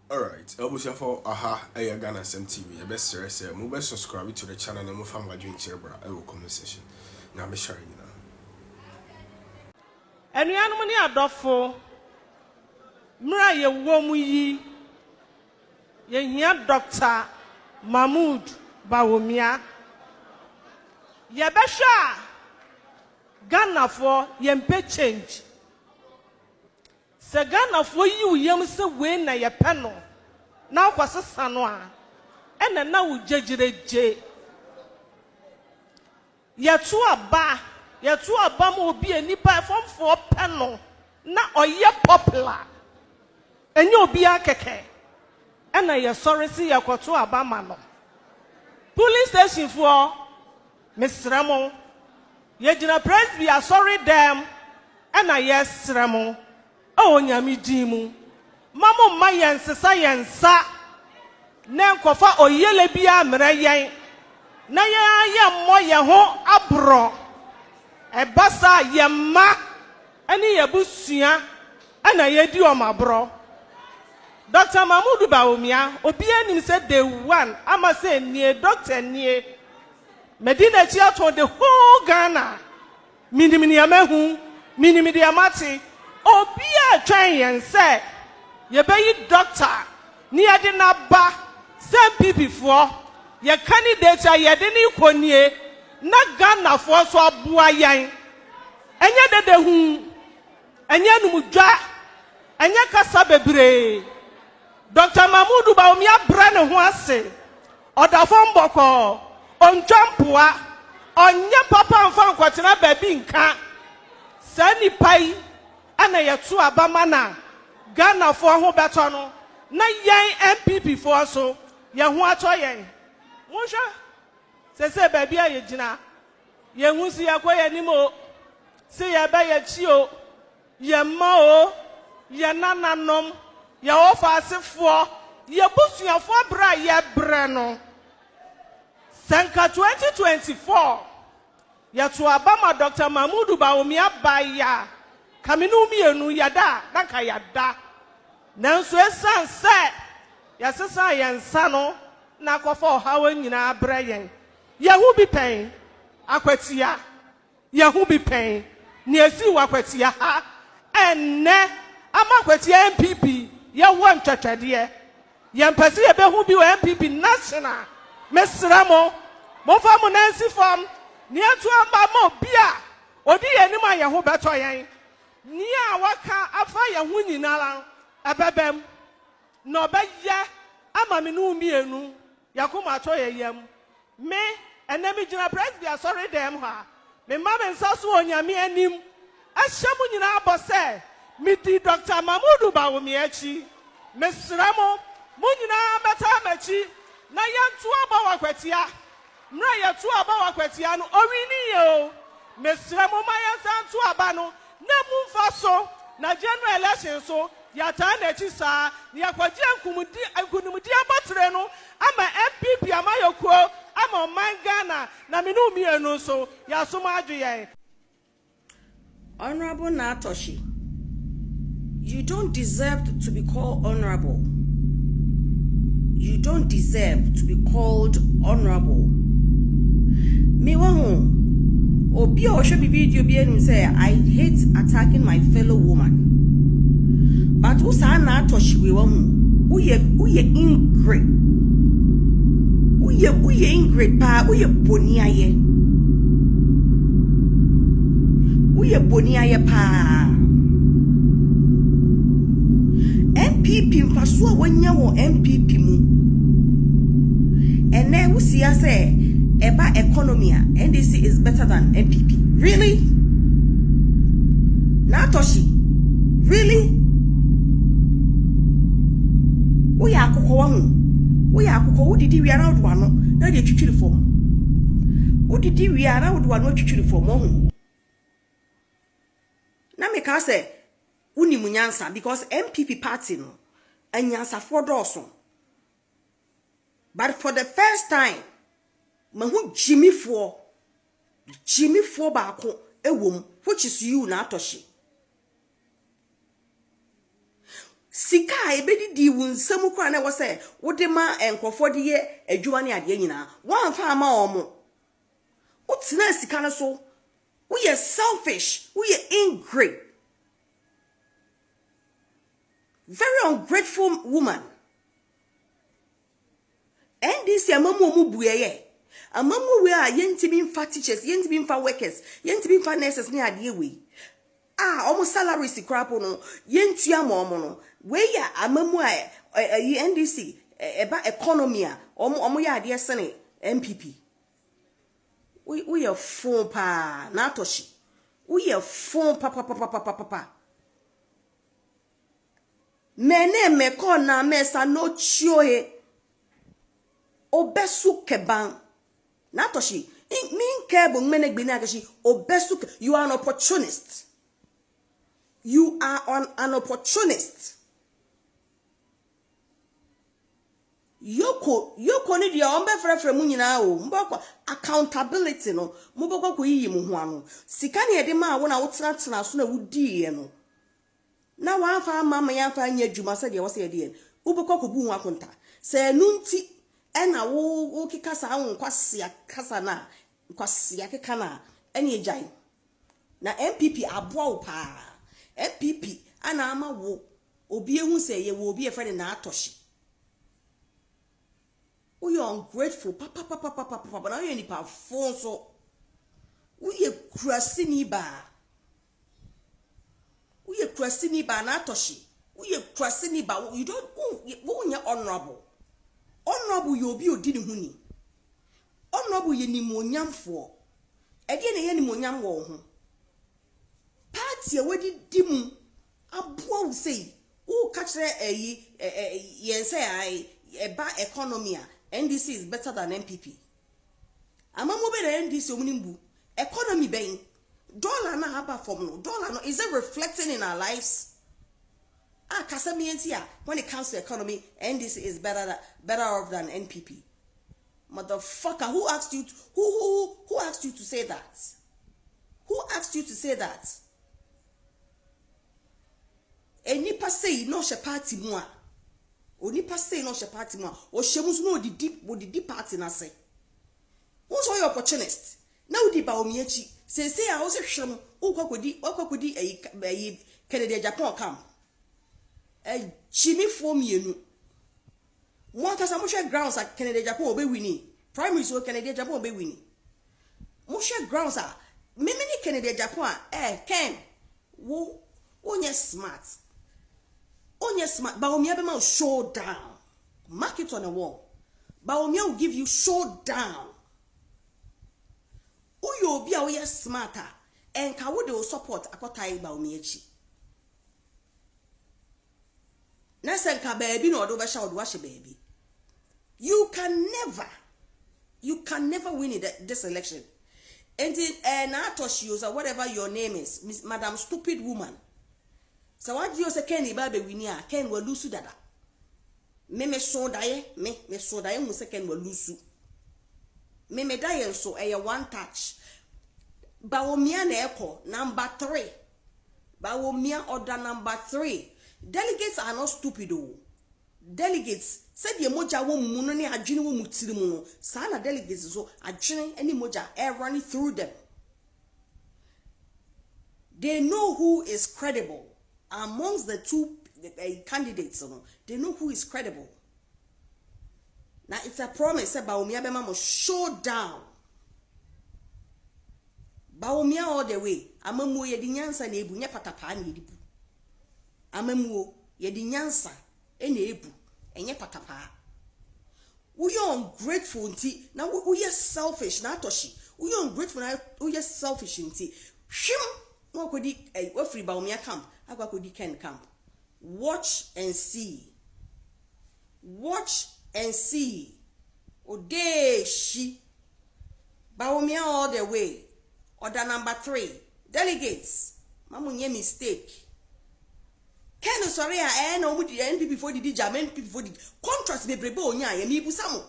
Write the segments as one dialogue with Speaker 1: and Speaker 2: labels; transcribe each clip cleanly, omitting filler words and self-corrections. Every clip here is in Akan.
Speaker 1: Alright, Elbusia for aha, Ghana Asem TV. Your best sir, say, move subscribe to the channel and move from my drink chair, bra. I will comment section. Now, I'm sharing you now.
Speaker 2: And you are money adofo. Mra ye womu yi. Ye hiya Dr. Mahmoud BAWUMIA. Ye besha Ghana for yempe change. Se Ghana for you yem se we na ye peno. Na kwase sanwa. Ena na wo jejireje. Ye tu aba mo obi enipa form for peno na oye popular. Enye obi akeke. Ena ye sorry si ye kwoto aba ma no. Police station for Misramo. Ye jina praise be sorry them. Ena yes Sramo. O nyami dimu. Mamu ma yensesa yensa. Na nkofa oyele bia mre yen. Na ye mo ye ho abro. Ebasa ye ma ani ye busua ana ye di o mabro. Dr. Mahmoud BAWUMIA obi anim say day one ama say nie doctor nie Medina chia to the whole Ghana minimini amahu minimidi amati obi a twan yen say ye be doctor ni ade na ba sem people for ye candidate ye de ni konie na Ghana for so aboa yan enye dede hu enye numudwa enye kasa bebre. Dr. Mahmoud BAWUMIA brane ho ase odafo mboko ontwampua onye papa mfa nkwatena baby nka sani pai ana yetu abama na Ghana fo ho beto no na yen MPP fo so ye ho ato yen wonhwa sese baby a ye gina ye hu si yakoye nimo se ye ba ye chi o ye ma o ye nananom ye ofa asefo ye busuafo bra ye bre no sanka 2024 ye to abama Dr. Mahmoud BAWUMIA baya kaminu mienu yada naka yada nanso esan se ye sesa yensa no na akofo hawa nyina bre yen ye hu bi pen akwatia ye hu bi pen ni esi wakwatia ha enne ama kwatia MPP ye won twetwede ye mpese ye behu bi wa MPP national mesramo mo fa mo nansi fam ni atu amba mo bia odi ye ni ma ye ho beto yen ni a waka afa ye hu nyinara abebem no be ye ama me no mienu yakoma to ye yam me enemi gina president sorry dem ha me ma me nsa so onyame anim ahyam nyina abose miti Dr. Mahmoud BAWUMIA chi mesramo munyina beta machi na yantu aba wakwatia mra yatu aba wakwatia no owini ye o mesramo ma yantu aba no na mumfa so na general election so yata na chi sa yakwaji ankunumudi abatre no ama MPP amayokuo ama Ghana na minu mienu so yasoma adweye.
Speaker 3: Honorable Natoshi, you don't deserve to be called honorable. You don't deserve to be called honorable. Me wahu obi o should be video bi enu say I hate attacking my fellow woman. But usa Natoshi we wahu uye ingrate. Uye ingrate pa uye boniaye. Uye boniaye pa. MPP mfaso wanya wo MPP mu ene wusi ya say eba economy NDC is better than MPP. Really? Natoshi, really? Oya akoko wa hu oya akoko wo didi wi ara odwa no na de twitwiri fom wo didi wi ara odwa no twitwiri fom hu na me ka say uni munyansa because MPP party no anyansa for doso. But for the first time mahu Jimmy for baako ewom which is you Natoshi. sika ebedi di wunsam kra na wo say wo de ma enkofo de ye adwuma ne ade nyina wan fa ama omo utina sika no so we are selfish, we are ingrate, very ungrateful woman. And this amamu mu buye amamu we are yentimi mfa teachers, yentimi mfa workers, yentimi mfa nurses ne ade we almost salary si crapo no yentua mo no we ya amamu NDC eba economy omo ya ade sene MPP. We are phone pa na toshi. We are phone pa. Mene me kona mesa no chioe. Obesu keban. Na toshi. Min kebo mene gbina gashi. Obesu you are an opportunist. You are an opportunist. Yoko ni dia ombe frefre mu nyina o mboko accountability no mboko ko yiyi mu ho ano sika ne de ma wo na wo tena so na wudi ye no na wa fa mama ya fa anya dwuma se de wo se de ye uboko ko bu ho akonta se nunti e na wo kikasa ho kwasia kasa na kwasia keka na ene ejai na MPP aboa wo pa MPP ana ama wo obi ehu se ye wo obi e friend na atoshi. We are ungrateful. Papa. Now you need to phone so. We are krasini ba. We are krasini ba na toshi. We are krasini ba. You don't. Who you honorable? Honorable you be odi ni huni. Honorable you ni monyam for. Again you ni monyam wo ho. Party we di mu. Abo say. Who catch the yen say eba economy. NDC is better than MPP. Amamu be the NDC omunimbu. Economy being dollar na haba from no dollar no is it reflecting in our lives? Kasamientia when it comes to economy, NDC is better off than NPP. Motherfucker, who asked you who asked you to say that? Who asked you to say that? Enipa say no she party mo. Onipa say no she party mo o shemusu no the deep party na say who's all your opportunist now di BAWUMIA chi say a wo se hwem okakodi Kennedy Agyapong camp chimi for mienu mo kasa mo hwe grounds at Kennedy Agyapong obe wini primary so Kennedy Agyapong obe wini mo hwe grounds a me ni Kennedy Agyapong Ken wo onye smart BAWUMIA be ma show down. Mark it on the wall. BAWUMIA will give you show down. Uyo be a smarter and ka wo de support akotai BAWUMIA chi. Na senka baby no do be sha do washe baby. You can never win this election. And in Atoshi or whatever your name is, Miss Madam Stupid Woman. So what you say Kenny baby winia Ken will lose dada. Me so die me so die mu say Ken will lose. Me die so a one touch. BAWUMIA na eko number 3. BAWUMIA order number 3. Delegates are not stupid o. Delegates said ye moja wo mu no ne adwene wo mutiri mu no. Sa na delegates so adwene any moja running through them. They know who is credible. Amongst the two candidates, they know who is credible. Now it's a promise that BAWUMIA be must show down. BAWUMIA all the way. Amamu ye di nyansa na ebu nya patapa na edibu. Amamu ye di nyansa na ebu enye patapa. We are ungrateful nti na we are selfish na atoshi. We are ungrateful na we are selfish nti. Hwim no kodi we free BAWUMIA camp. Agwakodi Ken camp. Watch and see. Watch and see. Odeshi. BAWUMIA all the way. Order number 3. Delegates. Mamunye mistake. Ken sorry no mu di NPP before the German people before the contract be brebe onya ye mi busamo.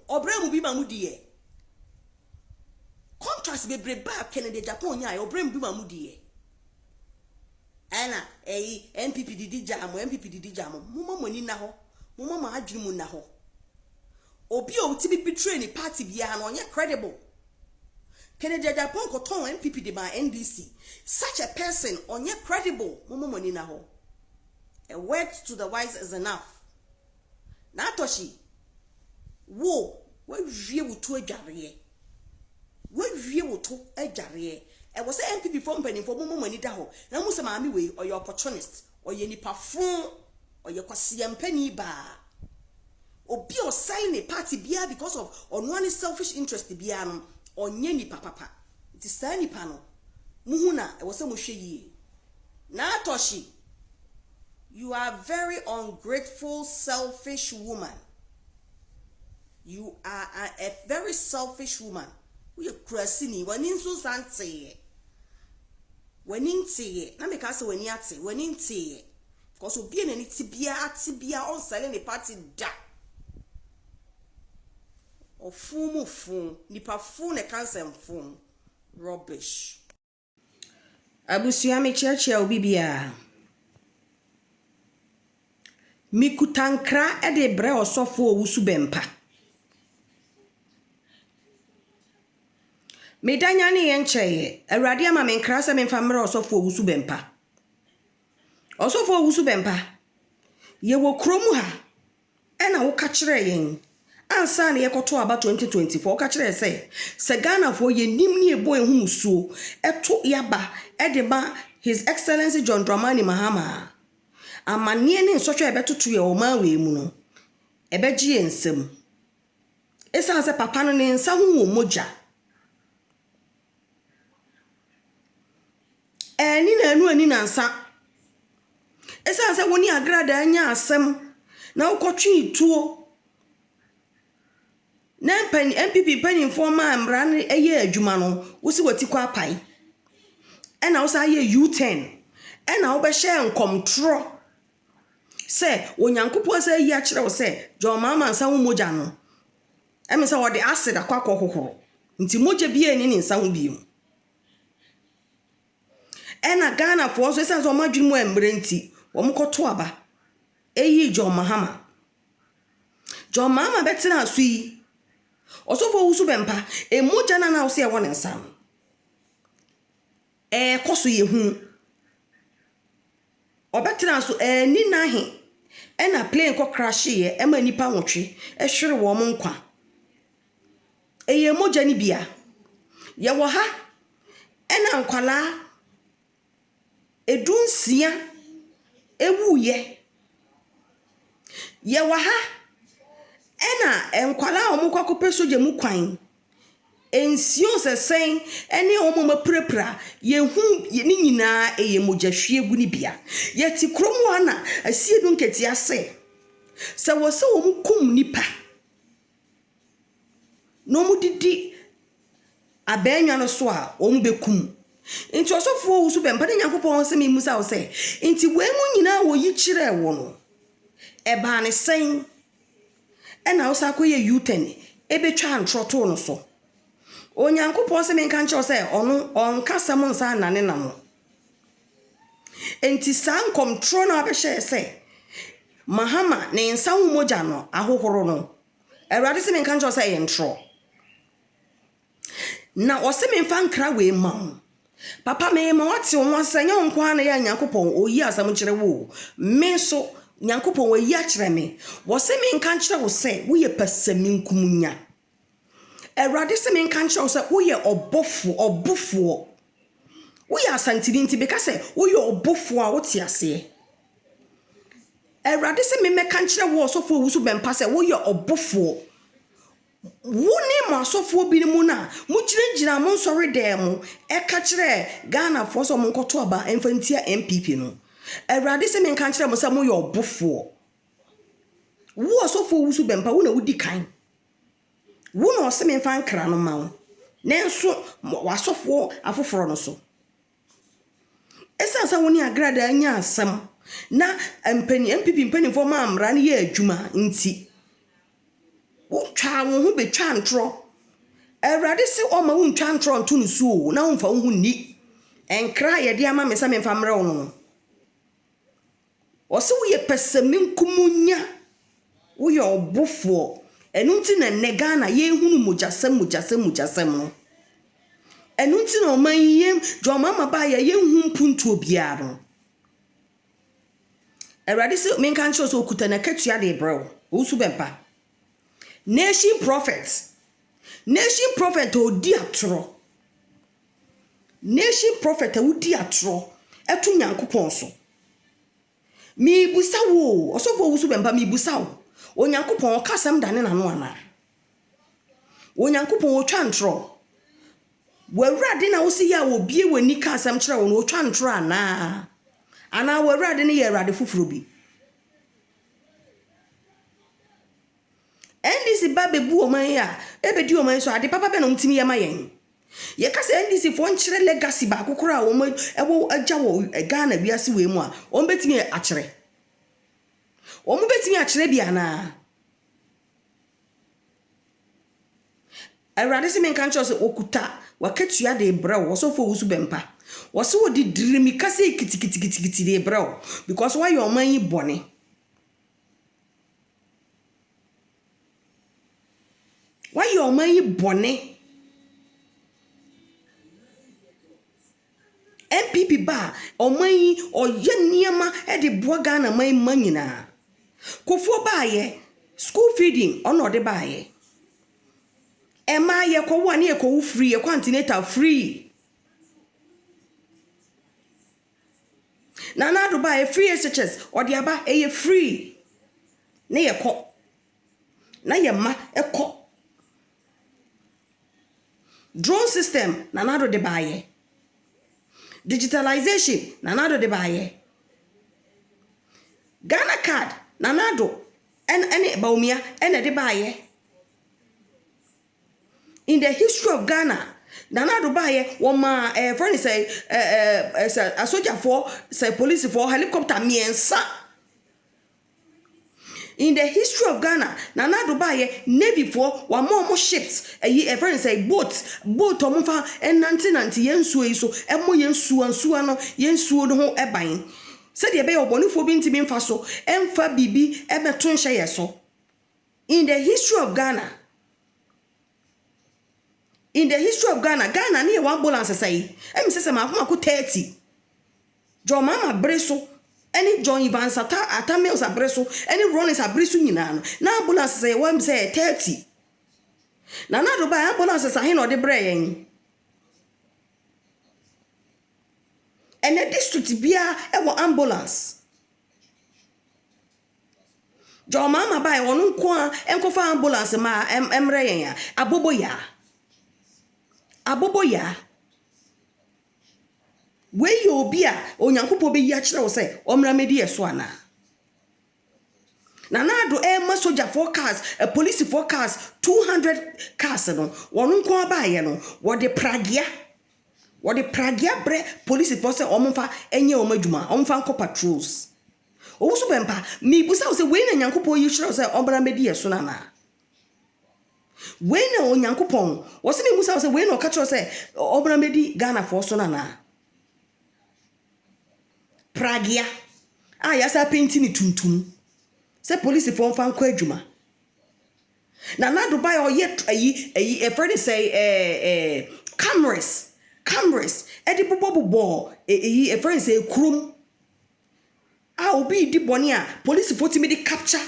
Speaker 3: Obremu bi mamudi contract be brebe Kennedy Agyapong onya ye obremu bi mamudi ye. ana MPP didi jamo muma moni na ho muma ma adwene mu na ho obi o ti bi betray ni party bia na onye credible Kennedy Agyapong ko ton MPP de ba NDC such a person onye credible muma moni na ho a word to the wise is enough na toshi wo wie wo to adware wie wo to adware e was MPP for mpani for muma moni da ho na musa maami we or your opportunist or ye nipa fun or ye kwase mpani ba obi o sign a party bia because of on one selfish interest bia no onye nipa papa it is say nipa no muhu na e was mo hwe yi na toshi you are very ungrateful selfish woman. You are a very selfish woman. We are crasini when in so sante when in tea na make us when yate when in tea because obi na ni tibia on selling the party da ofumu nipa fun e cancer fun rubbish abusuya me church ya obi bia mikutankra e de bre osofo owusu bempa medanya ne yencheye awrade ama me nkra se me famre osofo owusu bempa ye wo kromu ha e na wo ka kire yen ansa na ye koto aba 2024 ka kire se Ghana fo ye nim ne ebo ehu musuo eto yaba e de ba His Excellency John Dramani Mahama amane ne nsotwe ebetoto ye o ma we mu no ebeji ensem esa se papa no ne nsa hu wo moja eni na anu ani na nsa esa se woni agrada anya asem na ukotwe ituo na MPP pani forma amra ne eye adwuma no wosi wati kwa pai e na wo sa ye U10 e na wo be hye nkomtro se onyankopɔ se yi a kire wo se jo mama nsa wo moja no e me se wo de acid akwa kokokoro nti moja bia ni nsa ho biem e na Ghana fo so se so madwin mu embre nti wo mkoto aba eyi John Mahama betina asu yi osofo wusu bempa e moja na wo se e won nsa e koso ye hu obetina so ni nahi e na plane ko crash ye e ma nipa nwotwe e hwere wo mo nkwa e ye moja ni bia ye wo ha e na nkwala edunsia ewuye ye wo ha e na enkwala omukwakope soje mu kwan ensio sesen ene omoma prepra ye hu ni nyina eye mogahwie gu ni bia ye ti kromu ana asiedu nketi ase se wo se wo kum nipa no mu didi abenwa no so a wo mu bekum nti osofo wusu bempa de nyankopon se me musa wo se nti we mu nyina wo yi kire wo no e ba ne sen e na wo sa koye U10 e betwa antroto no so onyankopon se me nka nche se ono onkasa mo nsa nane na mo enti san control na abehye se Mahama ne nsa hu moja no ahohoro no awrade se me nka nche se ye ntro na o se me mfa nkra we ma papa me ma wate wo asanya nkwa na ya nyankopon oyi asam kire wo me so nyankopon wo yi a kire me wo se me nka kire wo se wo ye pasami nkumunya awrade se me nka kire wo se wo ye obofo wo ye asantiri nti be ka se wo ye obofo a wo te ase awrade se me meka kire wo so fo wusu bempa se wo ye obofo woni masofo bi mu na mu giregyina mo nsori dem e ka kire Ghana fo so mo nkoto aba emfantia MPP no awrade se me nka kire mo se mo ye obofo wo asofo wusu bempa wo na wudi kan wo na se me mfa nkra no ma wo nenso wasofo afoforo no so esa woni agrada anya asem na MPP mpani fo ma amra ne ye adwuma nti twa wo hu betwa ntro awrade se o ma hu ntwa ntro nto no suo na wo mfa hu ni enkra ye de ama me sa me mfa mre wo no Ose wo ye pesemi nkumunya wo ye obofo enu nti na negana ye hunu mujasem no enu nti na oman ye jo mama ba ye hu mpuntu obiaro Erade se men kan cho so okuta na katua de bro wo su bempa nation prophet odi atro nation prophet odi atro etu nyankopon so mi busa wo osofo wo su bempa mi busa wo onyankopon kasam dane na no ana onyankopon otwa ntro wawurade na wo se ya wo bie wani kasam kire wo no otwa ntro ana wawurade ne ye awurade fufuro bi NDC ba bebu o man ya ebedi o man so ade papa be no mtimi ye mayen ye ka se NDC fo nkyere legacy ba kokora wo ewo agya wo Ghana biase we mu a o betimi akere o mu betimi akere bia na awurade se men kan cho se okuta wakatua de brɛ wo so fo wusu bempa wo se wo di dirimi ka se kitikiti de brɛ wo because why your man yi bone why your man yi bone MPP ba o man yi o ye niema e de boa Ghana man manyina kofo ba ye school feeding ono de ba ye Emma ye ko one ye ko free ye continental free Nana do buy free SHS or the aba e free na ye ko na ye ma e ko drone system nana do de buy digitalization nana do de buy Ghana card nana do and BAWUMIA and de buy in the history of Ghana, Nana Dubai, woma friend say a soldier for say police for helicopter miensa. In the history of Ghana, Nana Dubai navy for one more ships. A friend say boat omufa and 1990 yensu so emo yensu no yensu no ho eban. Said ye be oboni fo binti binfa so emfa bibi ebeton hye yeso. In the history of Ghana, Ghana ni one ambulance say. Em say ma ko 30. John mama breso. Any John Evans atamels abreso. Any Rollins abreso nyina no. Na ambulance say one say 30. Na do buy ambulance say hin no de bre yen. And the district bia e wo ambulance. John mama buy wonu nko a enkofa ambulance ma emre yen ya. Aboboya we yo bia onyankopɔ be yi a kire wo sɛ omra medi eso ana na do ma soldier for cars a police for cars 200 cars no wonu nko abaaye no wo de pragia bre police for sɛ omfa enye omadwuma omfa nko patrols owo so bempa mi busa wo sɛ we na nyankopɔ yi kire wo sɛ omra medi eso na when onyankopon was me musa say when o ka cho say obra medi Ghana for so na pragia ya sa painting ni tuntum say police for fan kwa adwuma na do buy o yet a friend say cameras e di bobo a friend say krum obi di boni a police for timi di capture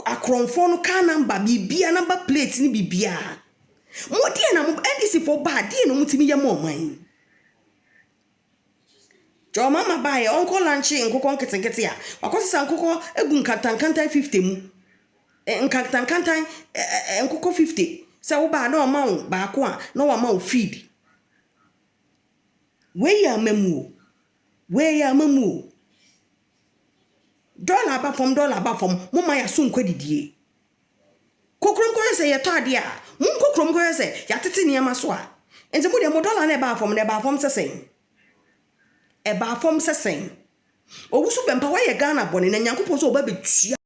Speaker 3: akronfo no car number bibia number plate ni bibia modi na mo NDC for bad die no mutimi ya mo man jo mama bae onko lanchi nkoko nketenkete a wakosisa nkoko egu nkantankantan 50 mu nkantankantan nkoko 50 se wo ba na o ma wo ba ko a na wo ma wo feed we ya mamu dollar ba from mama ya so nkwadidie kokrom ko se ye tade a mun kokrom ko se ya tete niam so a enti mo de mo dollar na ba from sesen e ba from sesen owusu bempa wa ye Ghana bone na nyankopon so oba betua